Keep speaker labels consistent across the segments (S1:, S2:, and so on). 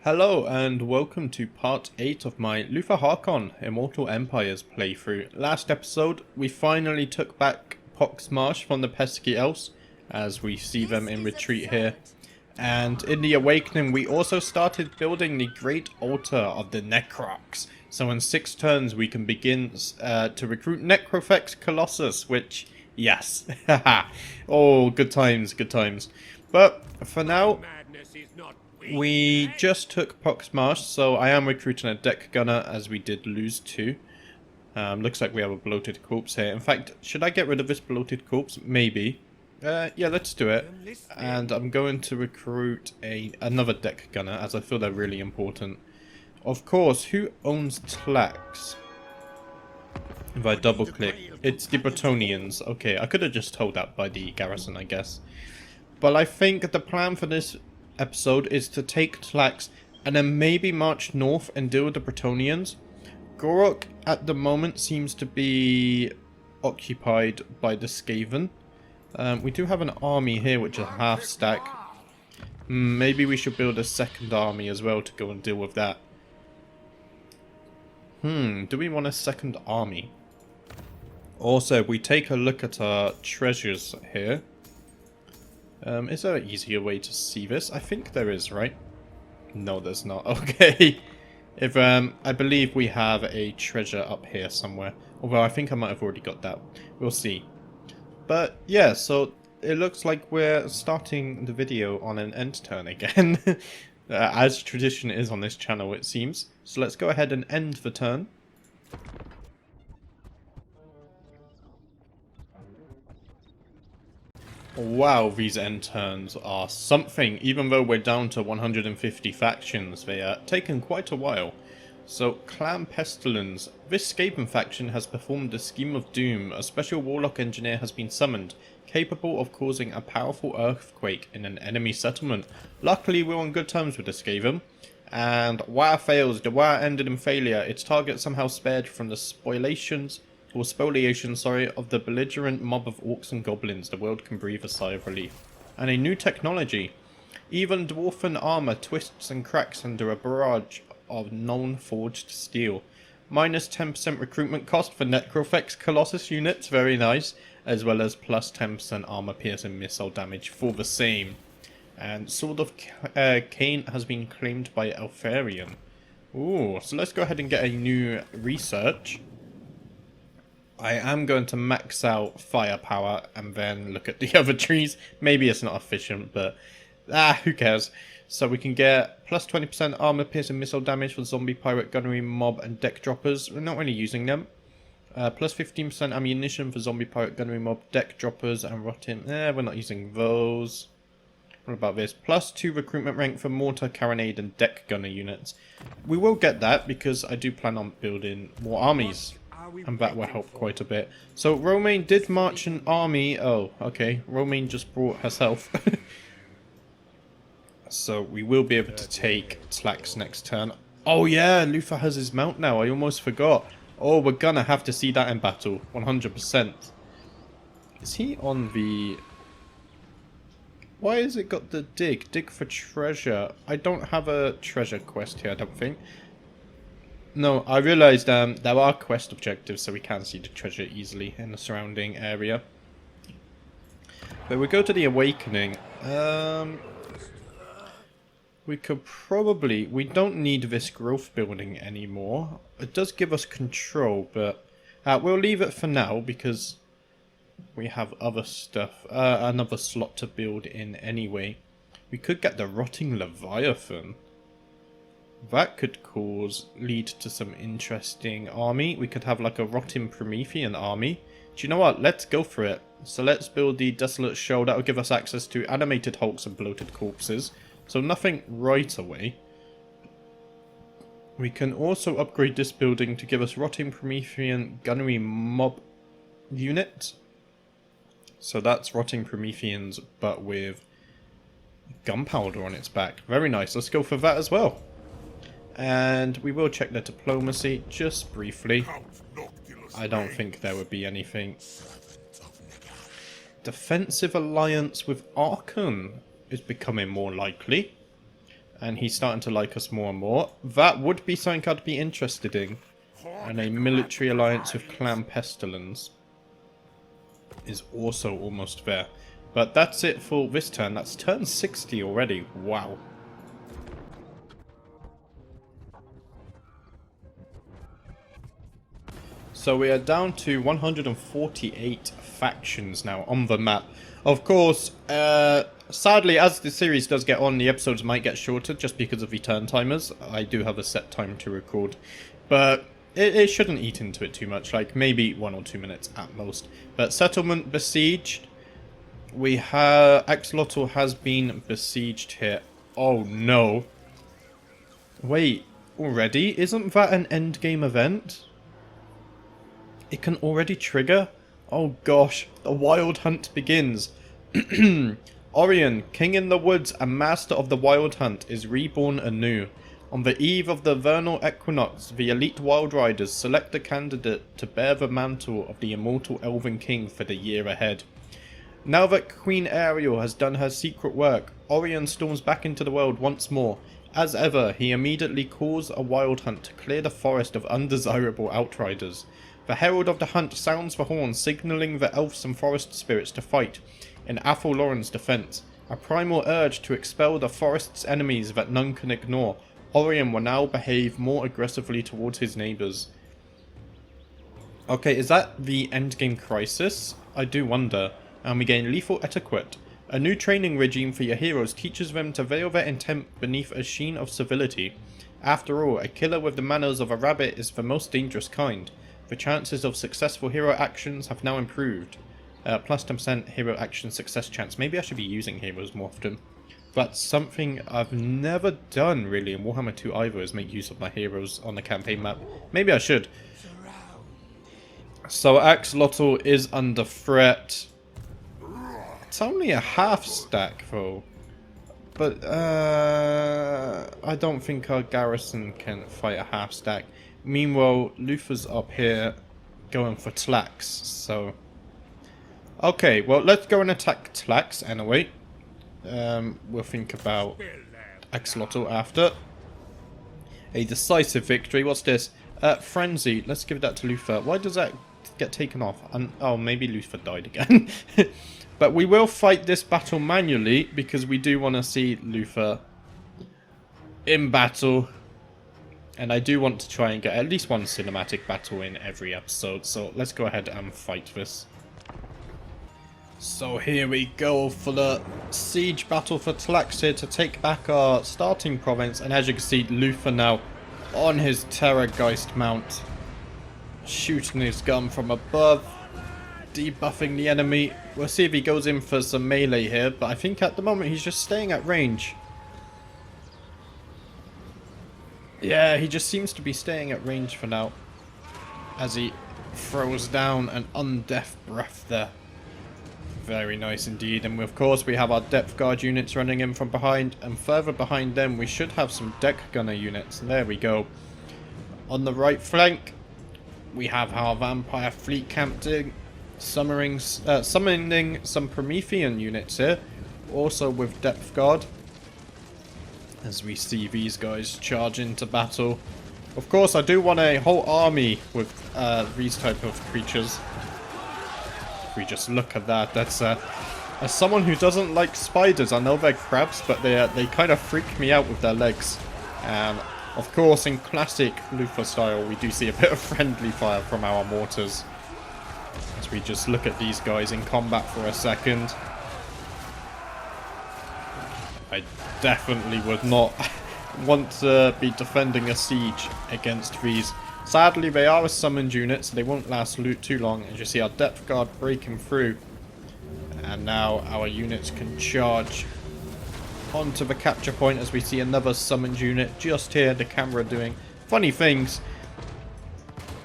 S1: Hello and welcome to part 8 of my Luthor Harkon Immortal Empires playthrough. Last episode we finally took back Pox Marsh from the pesky elves, as we see them in retreat here. And in the Awakening we also started building the Great Altar of the Necrox. So in 6 turns we can begin to recruit Necrofex Colossus, which, yes, oh good times, good times. But for now, we just took Pox Marsh, so I am recruiting a deck gunner as we did lose 2. Looks like we have a bloated corpse here. In fact, should I get rid of this bloated corpse? Maybe. Yeah, let's do it. And I'm going to recruit another deck gunner as I feel they're really important. Of course, who owns Tlax? If I double click, it's the Bretonians. Okay, I could have just told that by the garrison, I guess. But I think the plan for this episode is to take Tlax and then maybe march north and deal with the Bretonians. Gorok at the moment seems to be occupied by the Skaven. We do have an army here which is half stack. Maybe we should build a second army as well to go and deal with that. Do we want a second army? Also, if we take a look at our treasures here, is there an easier way to see this? I think there is, right? No, there's not. Okay. If I believe we have a treasure up here somewhere. Although I think I might have already got that. We'll see. But yeah, so it looks like we're starting the video on an end turn again. As tradition is on this channel, it seems. So let's go ahead and end the turn. Wow, these end turns are something. Even though we're down to 150 factions, they are taking quite a while. So, Clan Pestilence. This Skaven faction has performed a scheme of doom. A special warlock engineer has been summoned, capable of causing a powerful earthquake in an enemy settlement. Luckily, we're on good terms with the Skaven. And war fails. The war ended in failure. Its target somehow spared from the spoliation of the belligerent mob of orcs and goblins. The world can breathe a sigh of relief. And a new technology. Even dwarfen armor twists and cracks under a barrage of non-forged steel. Minus 10% recruitment cost for Necrofex Colossus units, very nice. As well as plus 10% armor piercing missile damage for the same. And Sword of Cain has been claimed by Elfarian. Ooh, so let's go ahead and get a new research. I am going to max out firepower and then look at the other trees. Maybe it's not efficient, but who cares. So we can get plus 20% armor piercing missile damage for zombie, pirate, gunnery, mob, and deck droppers. We're not really using them. Plus 15% ammunition for zombie, pirate, gunnery, mob, deck droppers, and rotting. We're not using those. What about this? Plus 2 recruitment rank for mortar, carronade, and deck gunner units. We will get that because I do plan on building more armies. And that will help quite a bit. So Romaine did march an army. Oh, okay. Romaine just brought herself. So we will be able to take Tlax next turn. Oh yeah, Luthor has his mount now. I almost forgot. Oh, we're gonna have to see that in battle. 100%. Is he on the... Why has it got the dig? Dig for treasure. I don't have a treasure quest here, I don't think. No, I realised there are quest objectives, so we can see the treasure easily in the surrounding area. But we go to the Awakening. We could probably... We don't need this growth building anymore. It does give us control, but we'll leave it for now because we have other stuff. Another slot to build in anyway. We could get the Rotting Leviathan. That could lead to some interesting army. We could have like a Rotting Promethean army. Do you know what? Let's go for it. So let's build the Desolate Show. That will give us access to animated hulks and bloated corpses. So nothing right away. We can also upgrade this building to give us Rotting Promethean gunnery mob unit. So that's Rotting Prometheans but with gunpowder on its back. Very nice. Let's go for that as well. And we will check their diplomacy just briefly. I don't think there would be anything. Defensive alliance with Harkon is becoming more likely. And he's starting to like us more and more. That would be something I'd be interested in. And a military alliance with Clan Pestilence is also almost there. But that's it for this turn. That's turn 60 already. Wow. So we are down to 148 factions now on the map. Of course, sadly, as the series does get on, the episodes might get shorter just because of the turn timers. I do have a set time to record. But it shouldn't eat into it too much, like maybe 1 or 2 minutes at most. But settlement besieged. We have... Axolotl has been besieged here. Oh no. Wait, already? Isn't that an endgame event? It can already trigger? Oh gosh, the wild hunt begins. Orion, king in the woods and master of the wild hunt, is reborn anew. On the eve of the vernal equinox, the elite wild riders select a candidate to bear the mantle of the immortal elven king for the year ahead. Now that Queen Ariel has done her secret work, Orion storms back into the world once more. As ever, he immediately calls a wild hunt to clear the forest of undesirable outriders. The herald of the hunt sounds the horn, signalling the elves and forest spirits to fight in Athel Loren's defense. A primal urge to expel the forest's enemies that none can ignore. Orion will now behave more aggressively towards his neighbours. Okay, is that the endgame crisis? I do wonder. And we gain lethal etiquette. A new training regime for your heroes teaches them to veil their intent beneath a sheen of civility. After all, a killer with the manners of a rabbit is the most dangerous kind. The chances of successful hero actions have now improved. Plus 10% hero action success chance. Maybe I should be using heroes more often. That's something I've never done really in Warhammer 2 either, is make use of my heroes on the campaign map. Maybe I should. So Axolotl is under threat. It's only a half stack though. But I don't think our garrison can fight a half stack. Meanwhile, Luthor's up here going for Tlax, so... Okay, well, let's go and attack Tlax anyway. We'll think about Axolotl after. A decisive victory. What's this? Frenzy. Let's give that to Luthor. Why does that get taken off? Oh, maybe Luthor died again. But we will fight this battle manually because we do want to see Luthor in battle. And I do want to try and get at least one cinematic battle in every episode. So let's go ahead and fight this. So here we go for the siege battle for Tlax here to take back our starting province. And as you can see, Luthor now on his Terrorgeist mount, shooting his gun from above, debuffing the enemy. We'll see if he goes in for some melee here, but I think at the moment he's just staying at range. Yeah, he just seems to be staying at range for now, as he throws down an undeath breath there. Very nice indeed. And of course we have our depth guard units running in from behind, and further behind them we should have some deck gunner units. There we go. On the right flank we have our vampire fleet camped in, summoning some Promethean units here, also with depth guard, as we see these guys charge into battle. Of course I do want a whole army with these type of creatures. We just look at that. That's as someone who doesn't like spiders, I know they're crabs, but they kind of freak me out with their legs. And of course, in classic Luthor style, we do see a bit of friendly fire from our mortars. As we just look at these guys in combat for a second. I definitely would not want to be defending a siege against these. Sadly, they are a summoned unit, so they won't last too long. As you see, our depth guard breaking through. And now our units can charge onto the capture point as we see another summoned unit just here, the camera doing funny things.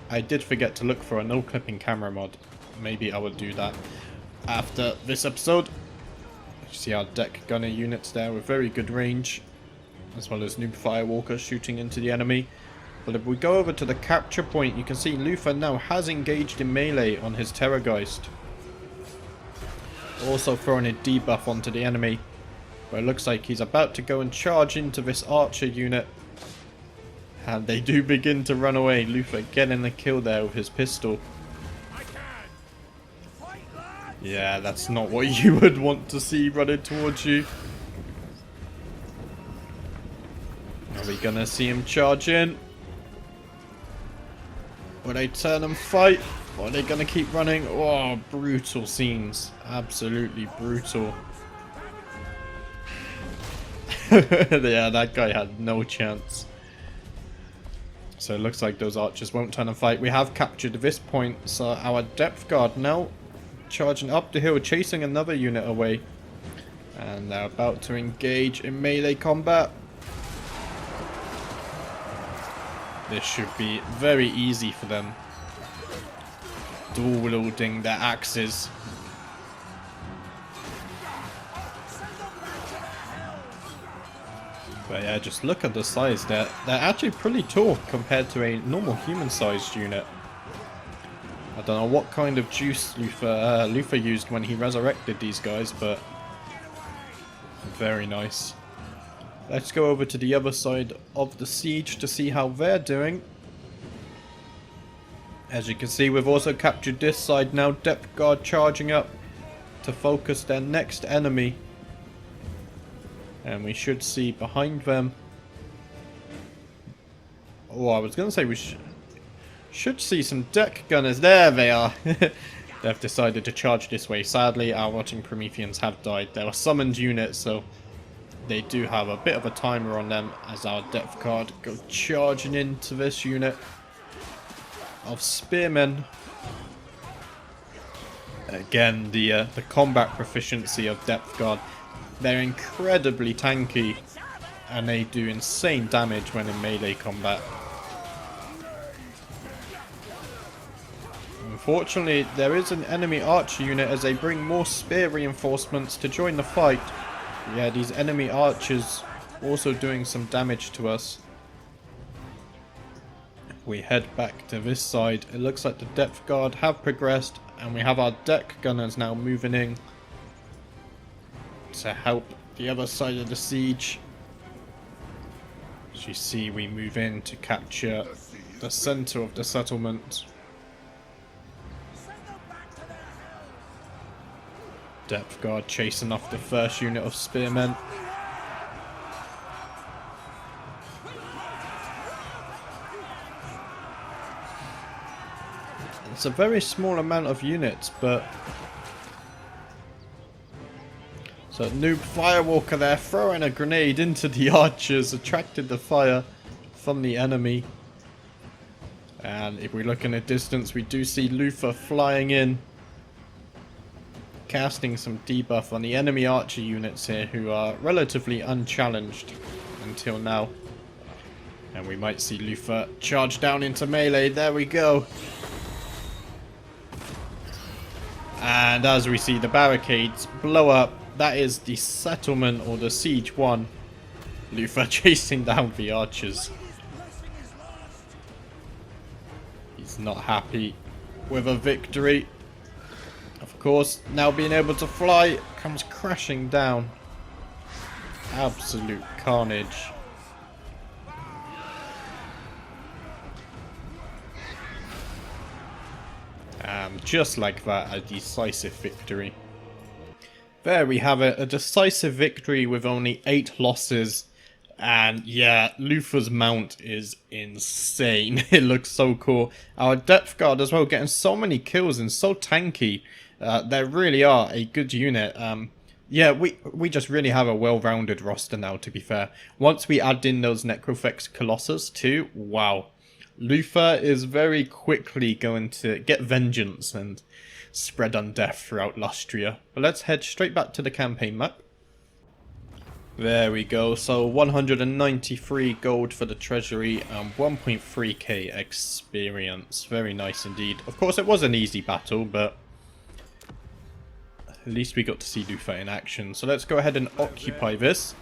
S1: I did forget to look for a no clipping camera mod. Maybe I will do that after this episode. You see our deck gunner units there with very good range, as well as noob firewalkers shooting into the enemy. But if we go over to the capture point, you can see Luthor now has engaged in melee on his Terrorgeist. Also throwing a debuff onto the enemy. But it looks like he's about to go and charge into this archer unit. And they do begin to run away. Luthor getting the kill there with his pistol. Yeah, that's not what you would want to see running towards you. Are we gonna see him charge in? Will they turn and fight? Or are they gonna keep running? Oh, brutal scenes. Absolutely brutal. Yeah, that guy had no chance. So it looks like those archers won't turn and fight. We have captured this point, so our depth guard now charging up the hill, chasing another unit away. And they're about to engage in melee combat. This should be very easy for them. Dual wielding their axes. But yeah, just look at the size. They're actually pretty tall compared to a normal human-sized unit. I don't know what kind of juice Luthor used when he resurrected these guys, but very nice. Let's go over to the other side of the siege to see how they're doing. As you can see, we've also captured this side now. Depth guard charging up to focus their next enemy. And we should see behind them... Oh, I was going to say we should see some deck gunners. There they are. They've decided to charge this way. Sadly, our rotting Prometheans have died. They were summoned units, so they do have a bit of a timer on them as our depth guard go charging into this unit of spearmen. Again, the combat proficiency of depth guard. They're incredibly tanky and they do insane damage when in melee combat. Unfortunately, there is an enemy archer unit as they bring more spear reinforcements to join the fight. Yeah, these enemy archers also doing some damage to us. If we head back to this side, it looks like the depth guard have progressed and we have our deck gunners now moving in to help the other side of the siege. As you see, we move in to capture the center of the settlement. Depth guard chasing off the first unit of spearmen. It's a very small amount of units, but... So noob firewalker there throwing a grenade into the archers, attracted the fire from the enemy. And if we look in the distance, we do see Luthor flying in, casting some debuff on the enemy archer units here, who are relatively unchallenged until now. And we might see Luthor charge down into melee. There we go. And as we see the barricades blow up, that is the settlement or the siege 1. Luthor chasing down the archers. He's not happy with a victory. Of course, now being able to fly comes crashing down. Absolute carnage. And just like that, a decisive victory. There we have it, a decisive victory with only 8 losses. And yeah, Luthor's mount is insane. It looks so cool. Our depth guard as well, getting so many kills and so tanky. They really are a good unit. Yeah, we just really have a well-rounded roster now, to be fair. Once we add in those Necrofex Colossus too, wow. Luthor is very quickly going to get vengeance and spread undeath throughout Lustria. But let's head straight back to the campaign map. There we go, so 193 gold for the treasury and 1.3k experience. Very nice indeed. Of course, it was an easy battle, but at least we got to see Luthor in action. So let's go ahead and occupy this.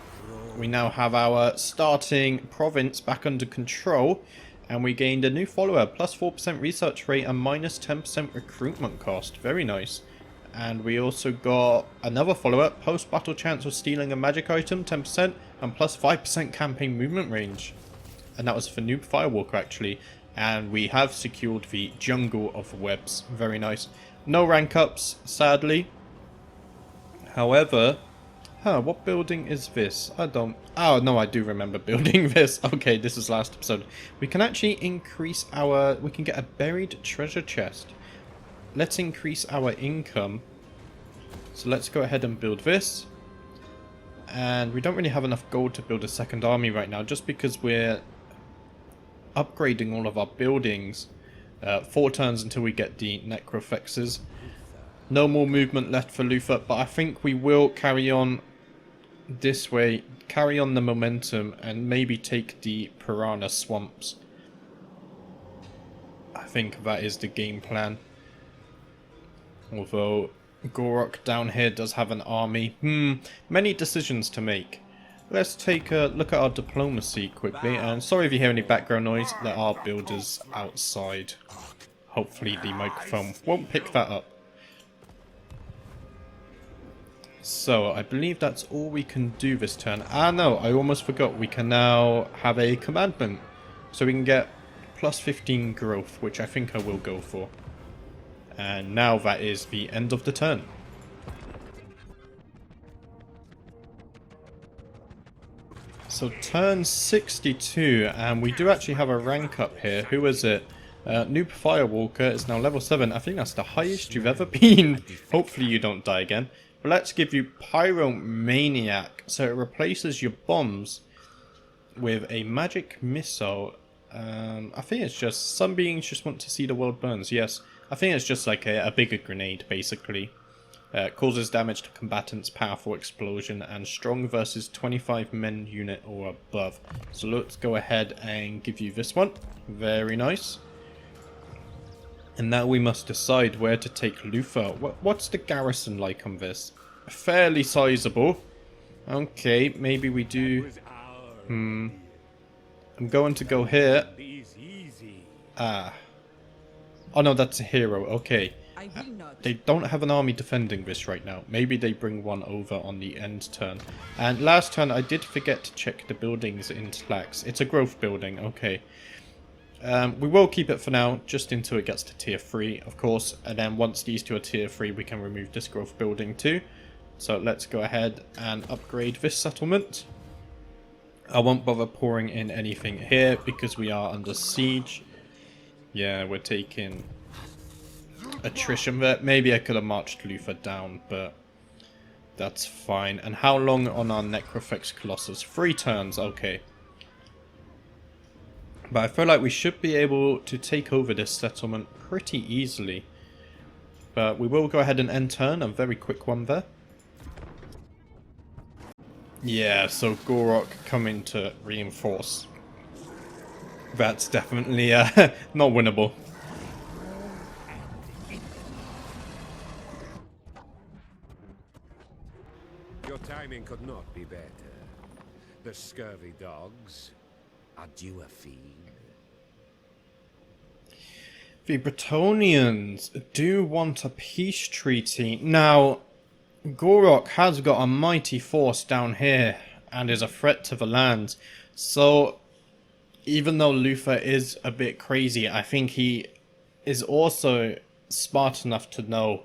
S1: We now have our starting province back under control. And we gained a new follower, plus 4% research rate and minus 10% recruitment cost. Very nice. And we also got another follow-up, post-battle chance of stealing a magic item, 10%, and plus 5% campaign movement range. And that was for Noob Firewalker actually. And we have secured the Jungle of Webs. Very nice. No rank ups, sadly. However, what building is this? I don't... Oh, no, I do remember building this. Okay, this is last episode. We can actually increase our... We can get a buried treasure chest. Let's increase our income. So let's go ahead and build this. And we don't really have enough gold to build a second army right now, just because we're upgrading all of our buildings. 4 turns until we get the necrofexes. No more movement left for Luthor, but I think we will carry on this way, carry on the momentum, and maybe take the Piranha Swamps. I think that is the game plan. Although Gorok down here does have an army. Many decisions to make. Let's take a look at our diplomacy quickly. And sorry if you hear any background noise, there are builders outside. Hopefully the microphone won't pick that up. So I believe that's all we can do this turn. Ah no, I almost forgot. We can now have a commandment. So we can get plus 15 growth, which I think I will go for. And now that is the end of the turn. So turn 62, and we do actually have a rank up here. Who is it? Noob Firewalker is now level 7. I think that's the highest you've ever been. Hopefully you don't die again. But let's give you Pyromaniac. So it replaces your bombs with a magic missile. I think it's just, some beings just want to see the world burns. Yes, I think it's just like a bigger grenade, basically. Causes damage to combatants, powerful explosion, and strong versus 25 men unit or above. So let's go ahead and give you this one. Very nice. And now we must decide where to take Luthor. What's the garrison like on this? Fairly sizable. Okay, maybe we do... I'm going to go here. Oh no, that's a hero. Okay. They don't have an army defending this right now. Maybe they bring one over on the end turn. And last turn I did forget to check the buildings in slacks. It's a growth building. Okay. We will keep it for now, just until it gets to tier 3, of course. And then once these two are tier 3, we can remove this growth building too. So let's go ahead and upgrade this settlement. I won't bother pouring in anything here because we are under siege. Yeah, we're taking attrition there. Maybe I could have marched Luthor down, but that's fine. And how long on our Necrofex Colossus? 3 turns, okay. But I feel like we should be able to take over this settlement pretty easily. But we will go ahead and end turn, a very quick one there. Yeah, so Gorok coming to reinforce. That's definitely not winnable.
S2: Your timing could not be better. The scurvy dogs are due a feed.
S1: The Bretonnians do want a peace treaty. Now, Gorok has got a mighty force down here and is a threat to the land. So, even though Luthor is a bit crazy, I think he is also smart enough to know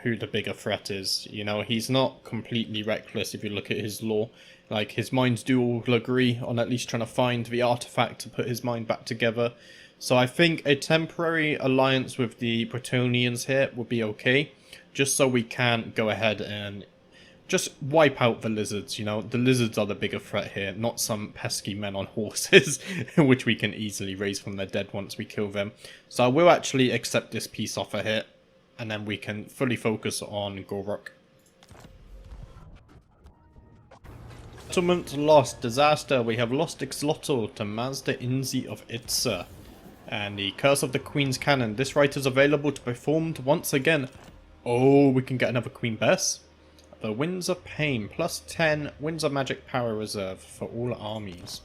S1: who the bigger threat is. You know, he's not completely reckless if you look at his lore. Like, his minds do all agree on at least trying to find the artifact to put his mind back together. So I think a temporary alliance with the Bretonnians here would be okay. Just so we can go ahead and just wipe out the lizards, you know. The lizards are the bigger threat here, not some pesky men on horses, which we can easily raise from their dead once we kill them. So I will actually accept this peace offer here, and then we can fully focus on Gorok. Settlement lost. Disaster. We have lost Ixlotl to Mazda Inzi of Itza. And the Curse of the Queen's Cannon. This right is available to be performed once again. Oh, we can get another Queen Bess. The Winds of Pain. Plus 10 Winds of Magic Power Reserve for all armies.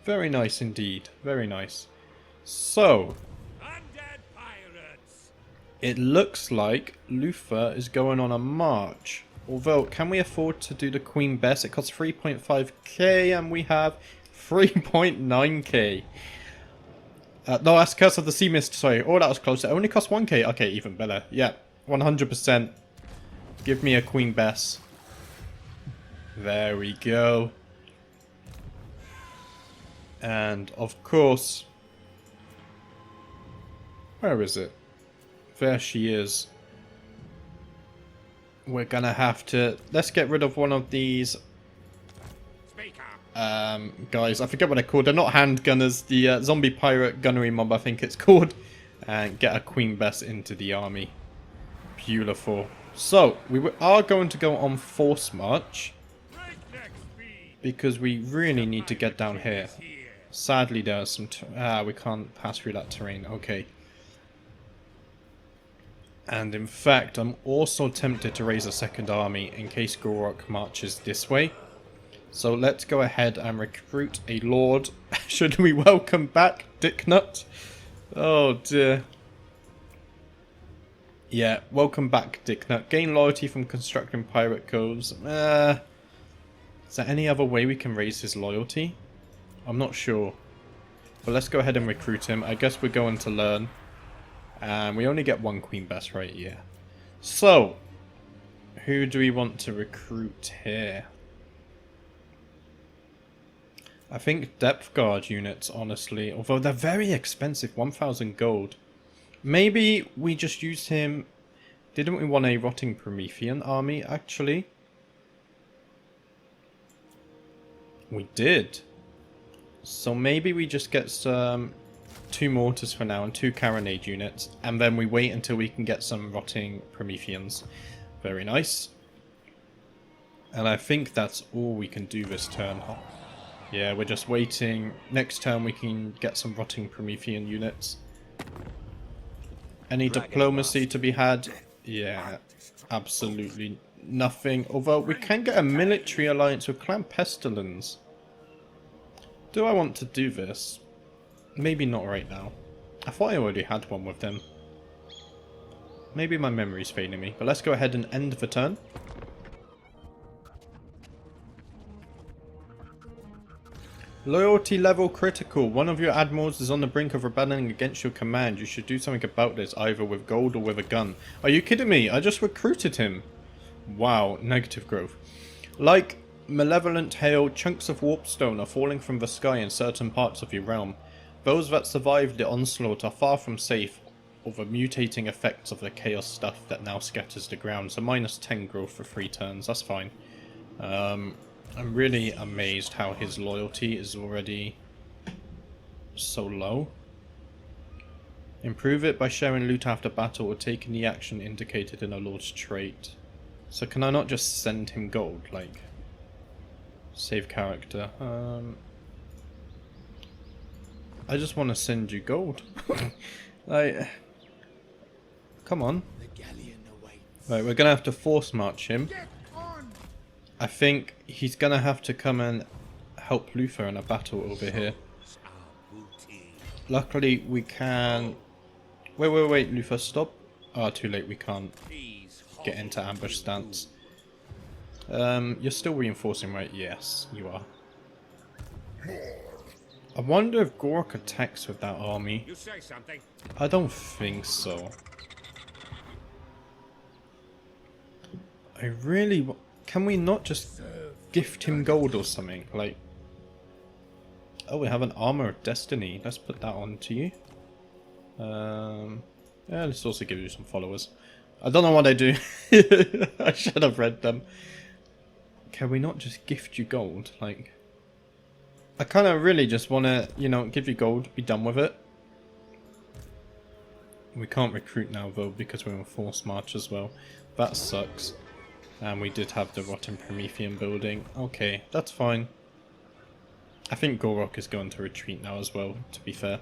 S1: Very nice indeed. Very nice. So, it looks like Luthor is going on a march. Although, can we afford to do the Queen Bess? It costs 3.5k and we have 3.9k. No, that's Curse of the Sea Mist, sorry. Oh, that was close. It only costs 1k. Okay, even better. Yeah, 100%. Give me a Queen Bess. There we go. And, of course... Where is it? There she is. We're gonna have to... Let's get rid of one of these... guys, I forget what they're called. They're not handgunners. The zombie pirate gunnery mob, I think it's called. And get a Queen Bess into the army. Beautiful. So, we are going to go on force march. Because we really need to get down here. Sadly, there's some... we can't pass through that terrain. Okay. And in fact, I'm also tempted to raise a second army in case Gorok marches this way. So let's go ahead and recruit a lord. Should we welcome back Dicknut? Oh dear. Yeah, welcome back Dicknut. Gain loyalty from constructing pirate coves. Is there any other way we can raise his loyalty? I'm not sure. But let's go ahead and recruit him. I guess we're going to learn. And we only get one Queen Bess right here. So, who do we want to recruit here? I think depth guard units, honestly. Although they're very expensive, 1,000 gold. Maybe we just use him... Didn't we want a rotting Promethean army, actually? We did. So maybe we just get some... 2 mortars for now and 2 carronade units. And then we wait until we can get some rotting Prometheans. Very nice. And I think that's all we can do this turn. Yeah, we're just waiting. Next turn we can get some rotting Promethean units. Any diplomacy to be had? Yeah, absolutely nothing. Although we can get a military alliance with Clan Pestilence. Do I want to do this? Maybe not right now. I thought I already had one with them. Maybe my memory's failing me. But let's go ahead and end the turn. Loyalty level critical. One of your admirals is on the brink of rebelling against your command. You should do something about this, either with gold or with a gun. Are you kidding me? I just recruited him. Wow, negative growth. Like malevolent hail, chunks of warpstone are falling from the sky in certain parts of your realm. Those that survived the onslaught are far from safe of the mutating effects of the chaos stuff that now scatters the ground. So minus 10 growth for 3 turns, that's fine. I'm really amazed how his loyalty is already so low. Improve it by sharing loot after battle or taking the action indicated in a lord's trait. So can I not just send him gold, like... Save character. I just want to send you gold. Like, come on. Right, we're gonna have to force march him. I think he's gonna have to come and help Luthor in a battle over here. Luckily, we can... Wait, Luthor, stop. Ah, too late, we can't get into ambush stance. You're still reinforcing, right? Yes, you are. I wonder if Gorok attacks with that army.
S2: You say something.
S1: I don't think so. I really... Can we not just gift him gold or something? Like... Oh, we have an Armor of Destiny. Let's put that on to you. Yeah, let's also give you some followers. I don't know what I do. I should have read them. Can we not just gift you gold? Like... I kind of really just want to, you know, give you gold, be done with it. We can't recruit now though because we're on force march as well. That sucks. And we did have the rotten Promethean building. Okay, that's fine. I think Gorok is going to retreat now as well, to be fair.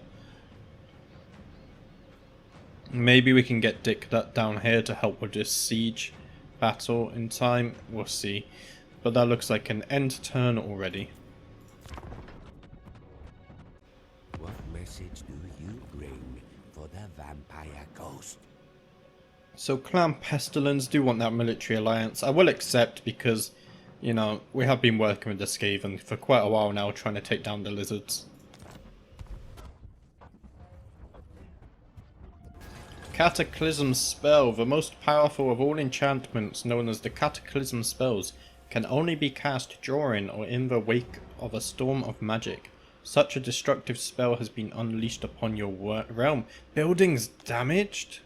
S1: Maybe we can get Dick down here to help with this siege battle in time. We'll see. But that looks like an end turn already.
S2: What message do you bring for the vampire ghost?
S1: So Clan Pestilence do want that military alliance. I will accept because, you know, we have been working with the Skaven for quite a while now trying to take down the lizards. Cataclysm spell, the most powerful of all enchantments known as the Cataclysm spells, can only be cast during or in the wake of a storm of magic. Such a destructive spell has been unleashed upon your realm. Buildings damaged?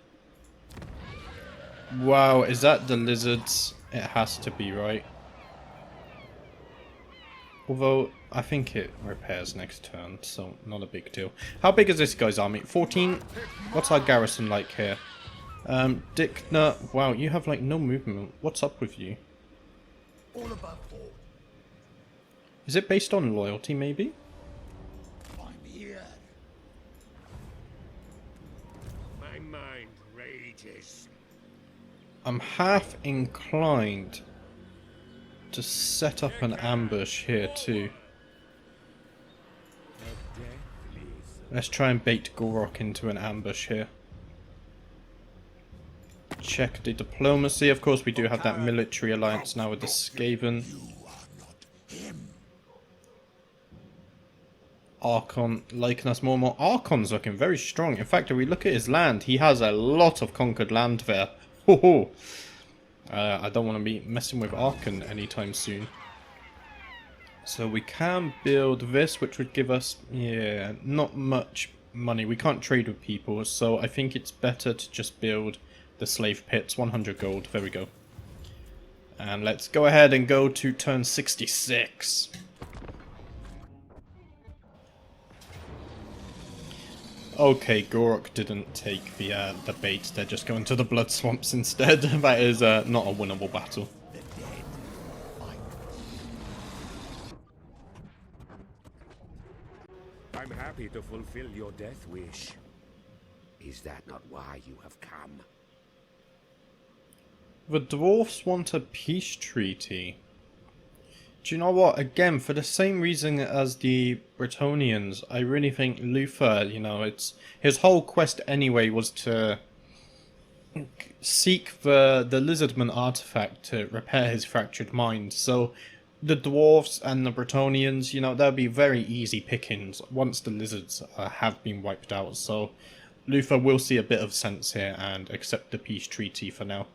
S1: Wow, is that the lizards? It has to be, right? Although, I think it repairs next turn, so not a big deal. How big is this guy's army? 14? What's our garrison like here? Dicknut, wow, you have like no movement. What's up with you?
S3: All above board.
S1: Is it based on loyalty, maybe?
S3: I'm here.
S2: My mind rages.
S1: I'm half inclined to set up an ambush here too. Let's try and bait Gorok into an ambush here. Check the diplomacy. Of course, we do have that military alliance now with the Skaven. Harkon liking us more and more. Harkon's looking very strong. In fact, if we look at his land, he has a lot of conquered land there. Ho I don't want to be messing with Harkon anytime soon. So we can build this, which would give us, yeah, not much money. We can't trade with people, so I think it's better to just build the slave pits. 100 gold. There we go. And let's go ahead and go to turn 66. Okay, Gorok didn't take the bait. They're just going to the blood swamps instead. That is not a winnable battle.
S2: I'm happy to fulfill your death wish. Is that not why you have come?
S1: The dwarfs want a peace treaty. Do you know what? Again, for the same reason as the Bretonnians, I really think Luthor, you know, it's his whole quest anyway was to seek the Lizardman artifact to repair his fractured mind. So the dwarfs and the Bretonnians, you know, they'll be very easy pickings once the lizards have been wiped out. So Luthor will see a bit of sense here and accept the peace treaty for now.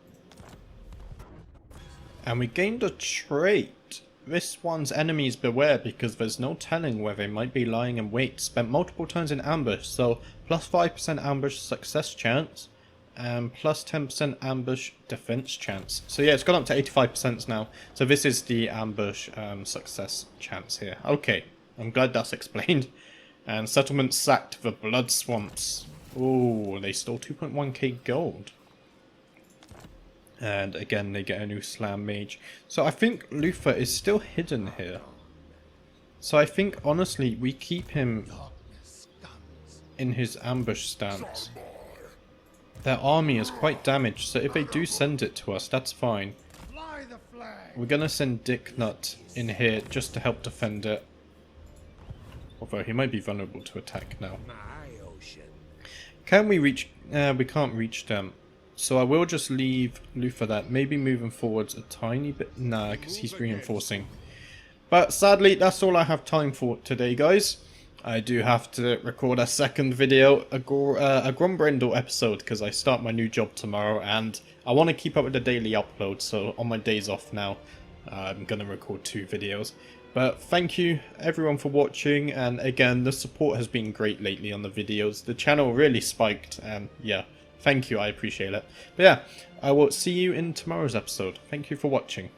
S1: And we gained a trait. This one's enemies beware because there's no telling where they might be lying in wait. Spent multiple turns in ambush, so plus 5% ambush success chance and plus 10% ambush defense chance. So yeah, it's gone up to 85% now. So this is the ambush success chance here. Okay, I'm glad that's explained. And settlement sacked the blood swamps. Ooh, they stole 2.1k gold. And again, they get a new slam mage. So I think Luthor is still hidden here. So I think, honestly, we keep him in his ambush stance. Their army is quite damaged, so if they do send it to us, that's fine. We're going to send Dicknut in here just to help defend it. Although he might be vulnerable to attack now. Can we reach... we can't reach them. So I will just leave Luthor that. Maybe moving forwards a tiny bit. Nah, because he's reinforcing. But sadly, that's all I have time for today, guys. I do have to record a second video, a Grombrindle episode, because I start my new job tomorrow, and I want to keep up with the daily upload, so on my days off now, I'm going to record 2 videos. But thank you everyone for watching, and again, the support has been great lately on the videos. The channel really spiked, and yeah. Thank you, I appreciate it. But yeah, I will see you in tomorrow's episode. Thank you for watching.